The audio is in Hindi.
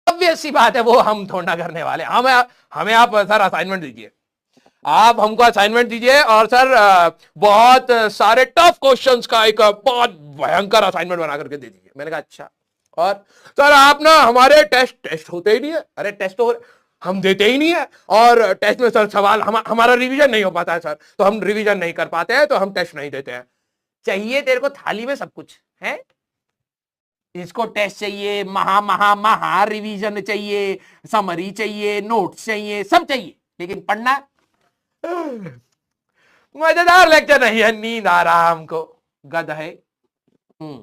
ऑब्वियस सी बात है, वो हम थोड़ा ना करने वाले। हमें आप सर असाइनमेंट दीजिए, आप हमको असाइनमेंट दीजिए और सर बहुत सारे टफ क्वेश्चंस का एक बहुत भयंकर असाइनमेंट बना करके दे दीजिए। मैंने कहा अच्छा। और सर आप ना हमारे टेस्ट होते ही नहीं है। अरे टेस्ट तो हम देते ही नहीं है, और टेस्ट में सर सवाल हमारा रिवीजन नहीं हो पाता है सर, तो हम रिवीजन नहीं कर पाते हैं, तो हम टेस्ट नहीं देते हैं। चाहिए तेरे को थाली में सब कुछ है, इसको टेस्ट चाहिए, महा महा महा रिवीजन चाहिए, समरी चाहिए, नोट्स चाहिए, सब चाहिए, लेकिन पढ़ना मजेदार लेक्चर नहीं है, नींद आ रहा हमको, गध है।